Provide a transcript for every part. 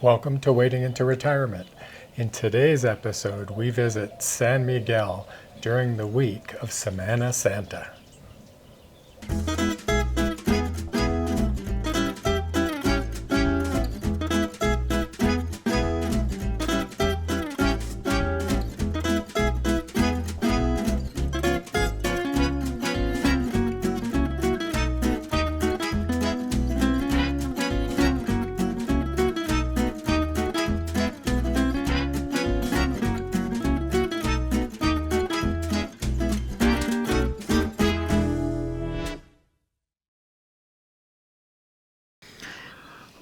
Welcome to Wading into Retirement. In today's episode, we visit San Miguel during the week of Semana Santa.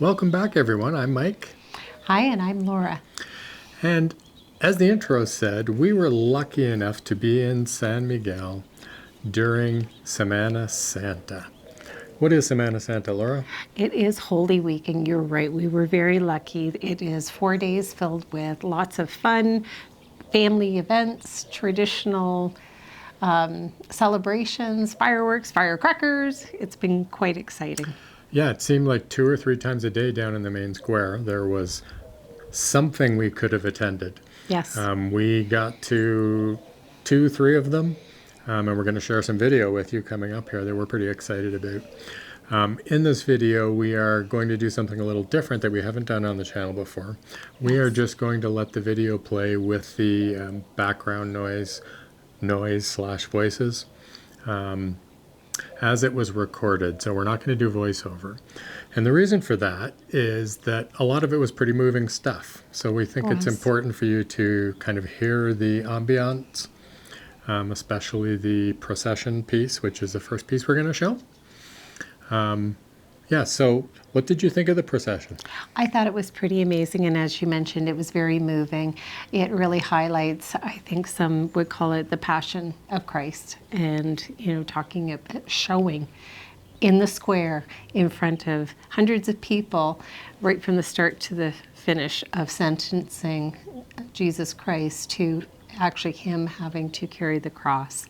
Welcome back, everyone. I'm Mike. Hi, and I'm Laura. And as the intro said, we were lucky enough to be in San Miguel during Semana Santa. What is Semana Santa, Laura? It is Holy Week, and you're right. We were very lucky. It is 4 days filled with lots of fun, family events, traditional celebrations, fireworks, firecrackers. It's been quite exciting. Yeah, it seemed like 2 or 3 times a day down in the main square, there was something we could have attended. Yes. We got to 2, 3 of them, and we're going to share some video with you coming up here that we're pretty excited about. In this video, we are going to do something a little different that we haven't done on the channel before. We are just going to let the video play with the background noise/voices. As it was recorded, so we're not going to do voiceover. And the reason for that is that a lot of it was pretty moving stuff. So we think it's important for you to kind of hear the ambiance, especially the procession piece, which is the first piece we're going to show. So what did you think of the procession? I thought it was pretty amazing, and as you mentioned, it was very moving. It really highlights, I think some would call it the Passion of Christ, and talking about showing in the square in front of hundreds of people right from the start to the finish of sentencing Jesus Christ to actually him having to carry the cross.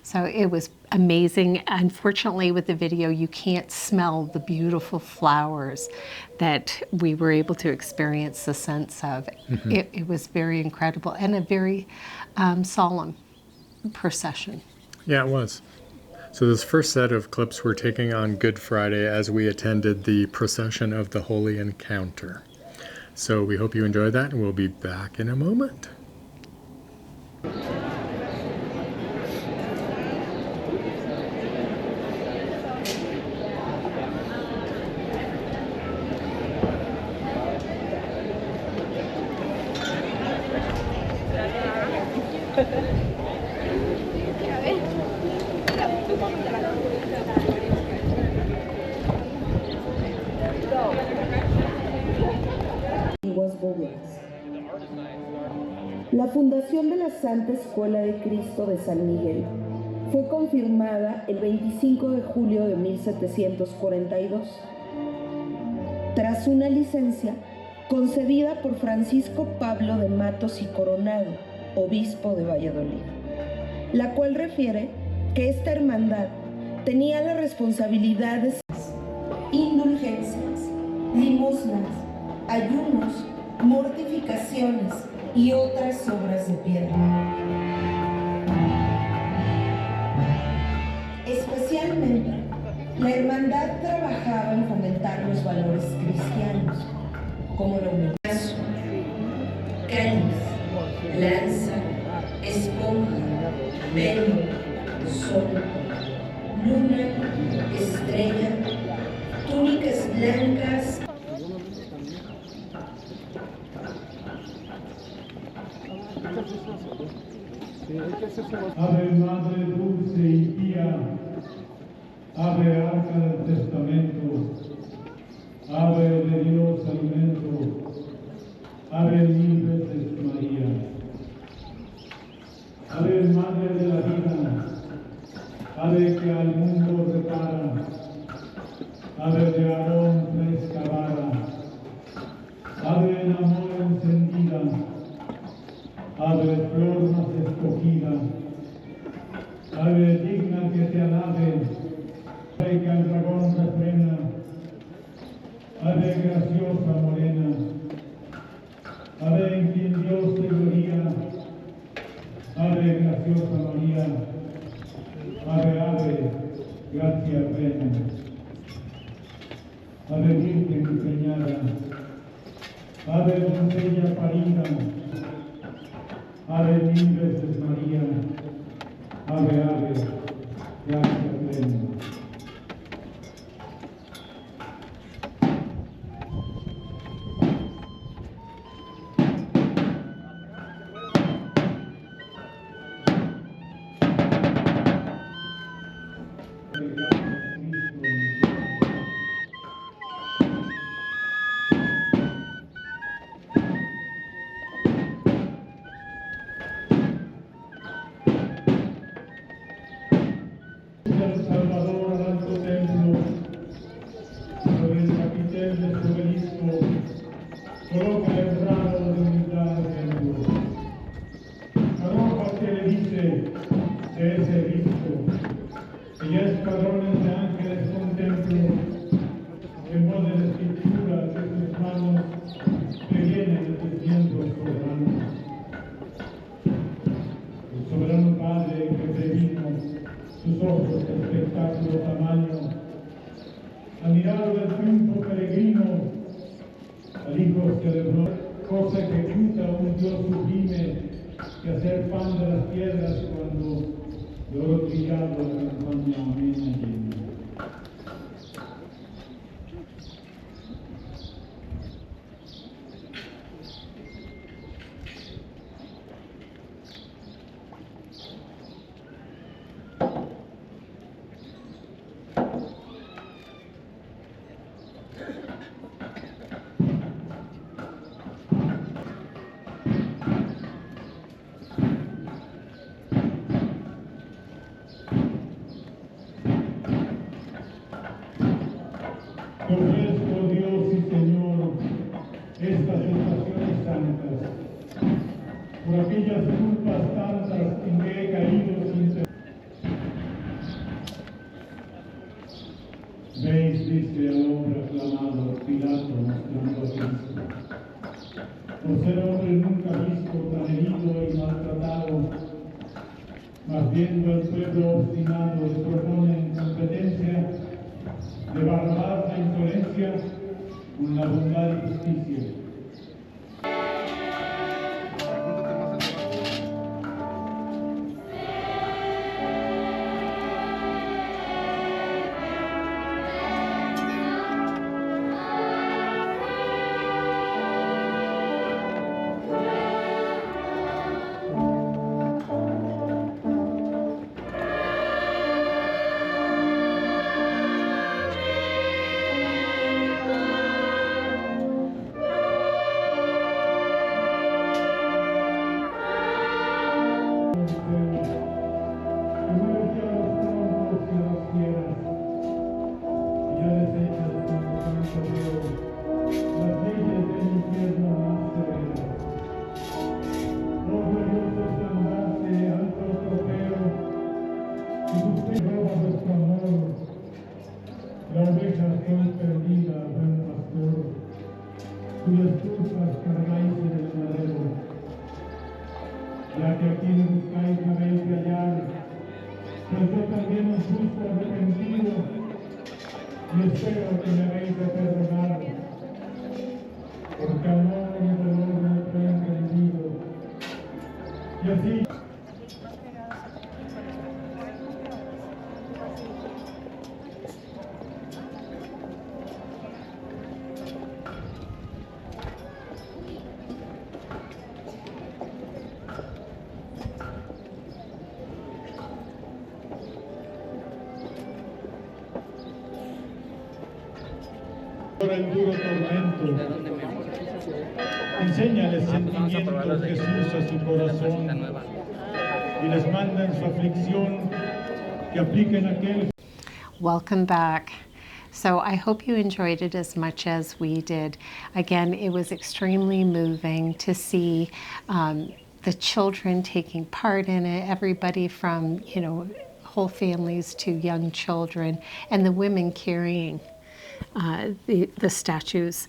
So it was amazing. Unfortunately, with the video, you can't smell the beautiful flowers that we were able to experience the sense of. Mm-hmm. It was very incredible and a very solemn procession. Yeah, it was. So this first set of clips we're taking on Good Friday as we attended the Procession of the Holy Encounter. So we hope you enjoyed that, and we'll be back in a moment. La fundación de la Santa Escuela de Cristo de San Miguel fue confirmada el 25 de julio de 1742, tras una licencia concedida por Francisco Pablo de Matos y Coronado, obispo de Valladolid, la cual refiere que esta hermandad tenía la responsabilidad de indulgencias, limosnas, ayunos, mortificaciones y otras obras de piedad. Especialmente, la hermandad trabajaba en fomentar los valores cristianos, como la humildad, cáliz, lanza, esponja, velo, sol, luna, estrella, túnicas blancas. Ave Madre dulce y pía, Ave Arca del Testamento, Ave de Dios alimento, Ave mil veces María. Ave Madre de la vida, Ave que al mundo repara, Ave de Aarón fresca vara, Ave en amor encendida, Ave flor más escogida, Ave digna que te alabe, Ave que al dragón refrena, Ave graciosa morena, Ave en quien Dios te gloria, Ave graciosa María, Ave, ave, gracia plena. Ave Virgen preñada, Ave doncella parida, Ave mil veces María, Ave, ave, gracia plena. El Salvador al alto templo, sobre el capitel de su obelisco, coloca el grado de humildad del templo. Arroja que le dice de ese Cristo, que ya escuadrones de ángeles contemplo, en voz de la escritura de sus manos previenen de sus miembros soberanos. El soberano Padre que previno sus ojos de espectáculo tamaño, al mirar del triunfo peregrino, al Hijo celebró, cosa que ejecuta un Dios sublime, que hacer pan de las piedras cuando de oro trillado la campaña amena llena. Te ofrezco, Dios y Señor, estas estaciones santas, por aquellas culpas tantas en que he caído sin ser. Veis, dice al hombre aclamado, Pilato mostrando a Cristo. Por ser hombre nunca visto, tan herido y maltratado, mas viendo el pueblo obstinado, le propone en competencia de Barrabás la insolencia con la bondad y justicia. La oveja soy perdida, buen pastor, cuyas culpas cargáis en el madero. Ya que aquí me buscáis me habéis de hallar, pues yo también os busco arrepentido, y espero que me habéis de perdonar, porque amor y dolor me he emprendido. Y así el duro tormento. Enséñales sentimientos, Jesús, a su corazón, y les manda en su aflicción que apliquen aquel. Welcome back. So I hope you enjoyed it as much as we did. Again, it was extremely moving to see the children taking part in it, everybody from, whole families to young children, and the women carrying the statues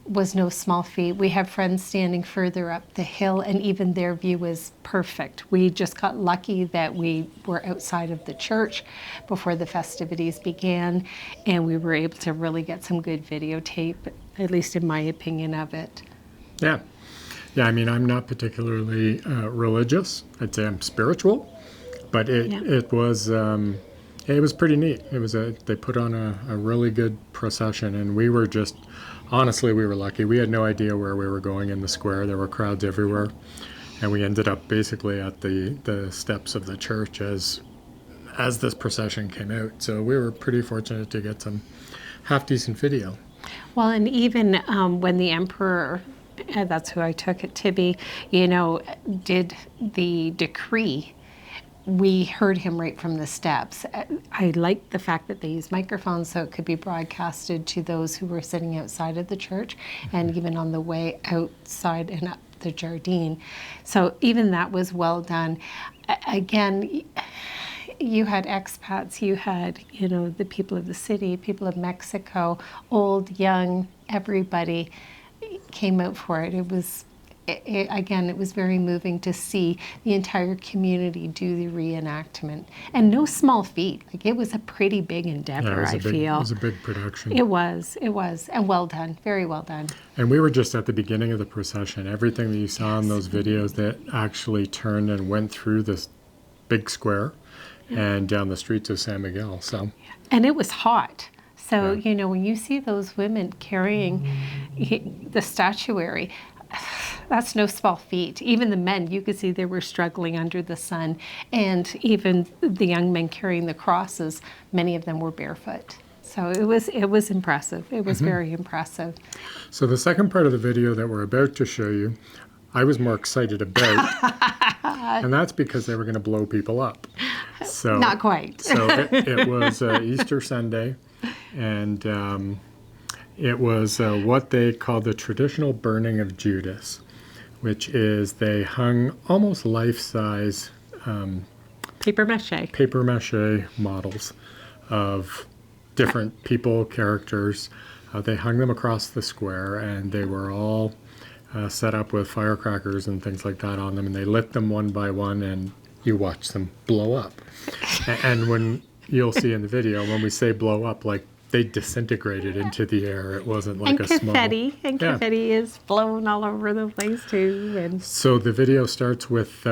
was no small feat. We have friends standing further up the hill, and even their view was perfect. We just got lucky that we were outside of the church before the festivities began, and we were able to really get some good videotape, at least in my opinion of it. Yeah. Yeah, I mean, I'm not particularly religious. I'd say I'm spiritual, but it was pretty neat. They put on a really good procession, and we were honestly, we were lucky. We had no idea where we were going in the square. There were crowds everywhere, and we ended up basically at the steps of the church as this procession came out. So we were pretty fortunate to get some half decent video. Well, and even when the emperor, that's who I took it to be, did the decree, we heard him right from the steps. I liked the fact that they used microphones so it could be broadcasted to those who were sitting outside of the church and even on the way outside and up the Jardine. So even that was well done. Again, you had expats, you had, the people of the city, people of Mexico, old, young, everybody came out for it. It was very moving to see the entire community do the reenactment. And no small feat. Like, it was a pretty big endeavor, I feel. It was a big production. It was. And well done. Very well done. And we were just at the beginning of the procession. Everything that you saw in those videos that actually turned and went through this big square and down the streets of San Miguel. So. And it was hot. So, when you see those women carrying the statuary, that's no small feat. Even the men, you could see they were struggling under the sun. And even the young men carrying the crosses, many of them were barefoot. So it was impressive. It was very impressive. So the second part of the video that we're about to show you, I was more excited about. And that's because they were going to blow people up. So not quite. So it was Easter Sunday, and it was what they call the traditional Burning of Judas, which is they hung almost life-size paper mache models of different people, characters. They hung them across the square, and they were all set up with firecrackers and things like that on them, and they lit them one by one, and you watch them blow up. And when you'll see in the video, when we say blow up, like, they disintegrated into the air. It wasn't like a small... And confetti is blown all over the place too. And so the video starts with,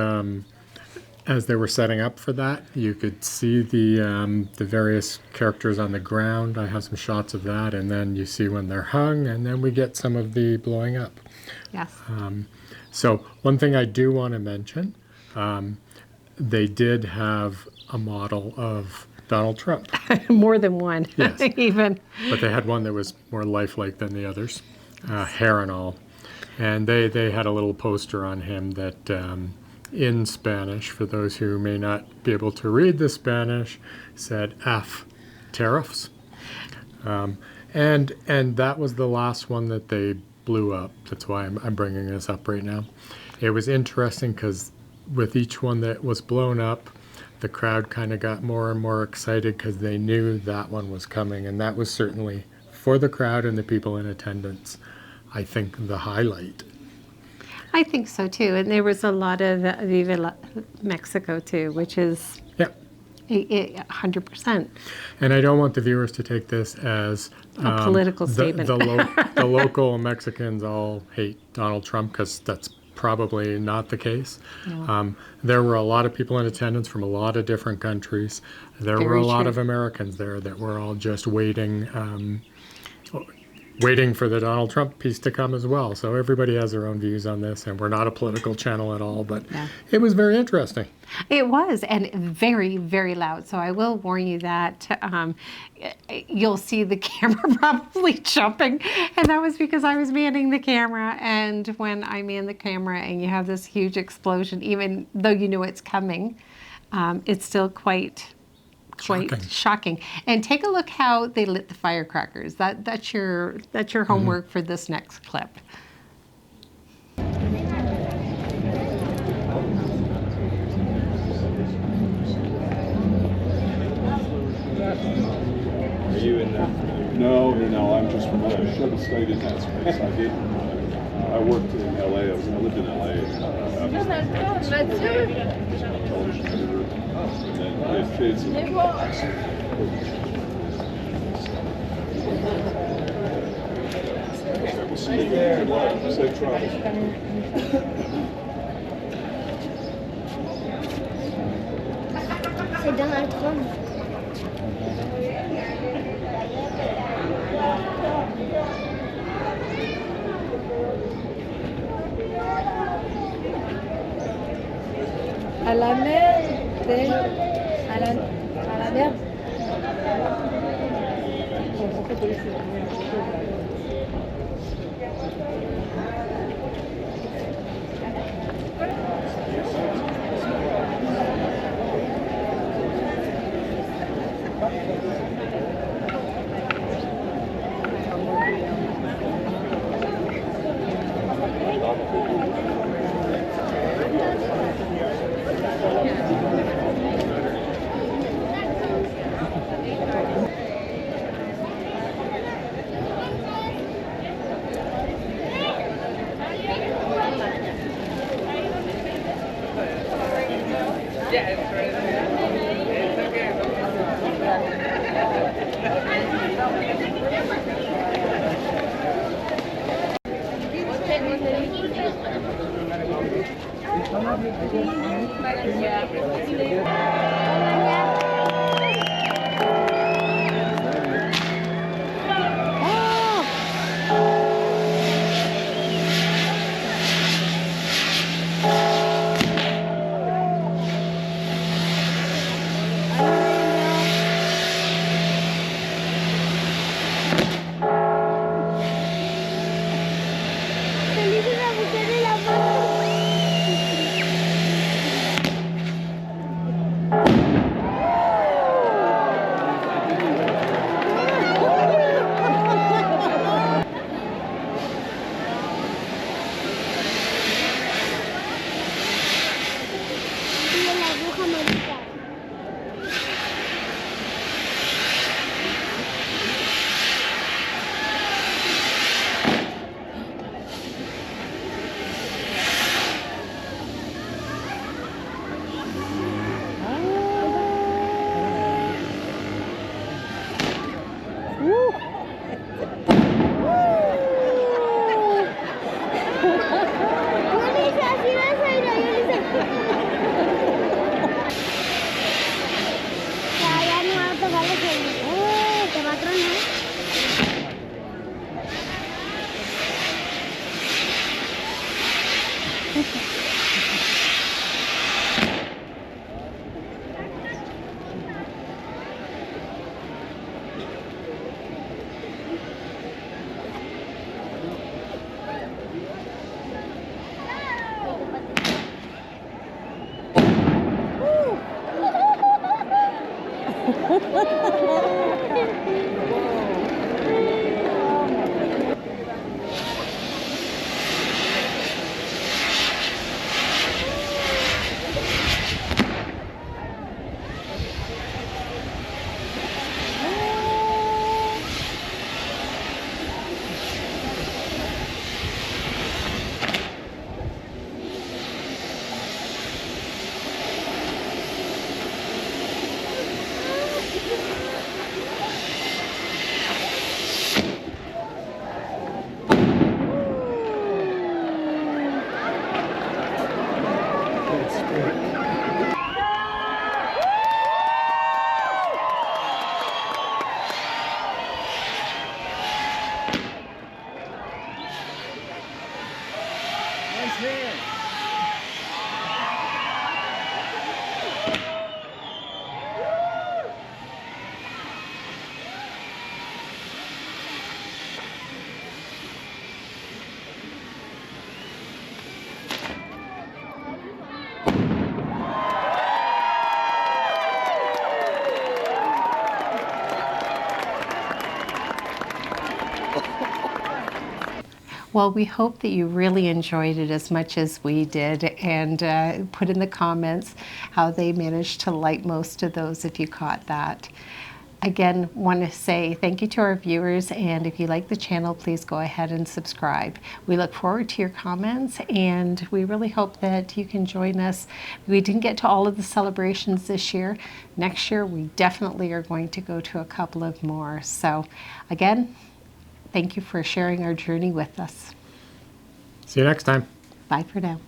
as they were setting up for that, you could see the various characters on the ground. I have some shots of that, and then you see when they're hung, and then we get some of the blowing up. Yes. So one thing I do want to mention, they did have a model of Donald Trump. More than one, yes. Even. But they had one that was more lifelike than the others, hair and all. And they had a little poster on him that, in Spanish, for those who may not be able to read the Spanish, said F, tariffs. And that was the last one that they blew up. That's why I'm bringing this up right now. It was interesting because with each one that was blown up, the crowd kind of got more and more excited because they knew that one was coming. And that was certainly, for the crowd and the people in attendance, I think the highlight. I think so too. And there was a lot of Viva Mexico too, which is 100%. And I don't want the viewers to take this as a political statement. The local Mexicans all hate Donald Trump, because that's probably not the case. No. There were a lot of people in attendance from a lot of different countries. There were a lot of Americans there that were all just waiting for the Donald Trump piece to come as well. So everybody has their own views on this, and we're not a political channel at all, but it was very interesting. It was, and very, very loud. So I will warn you that you'll see the camera probably jumping, and that was because I was manning the camera. And when I man the camera and you have this huge explosion, even though you know it's coming, it's still quite shocking. And take a look how they lit the firecrackers. That's your homework for this next clip. Are you in the... No, I'm just from LA. I should have stayed in that space. I did. I worked in LA. I lived in LA. Television editor. And then did kids. We'll see you there. Good luck. Safe travels. C'est Donald Trump. À la mer, à la mer. Well, we hope that you really enjoyed it as much as we did, and put in the comments how they managed to like most of those if you caught that. again, want to say thank you to our viewers, and if you like the channel, please go ahead and subscribe. We look forward to your comments, and we really hope that you can join us. We didn't get to all of the celebrations this year. Next year, we definitely are going to go to a couple of more. So again, thank you for sharing our journey with us. See you next time. Bye for now.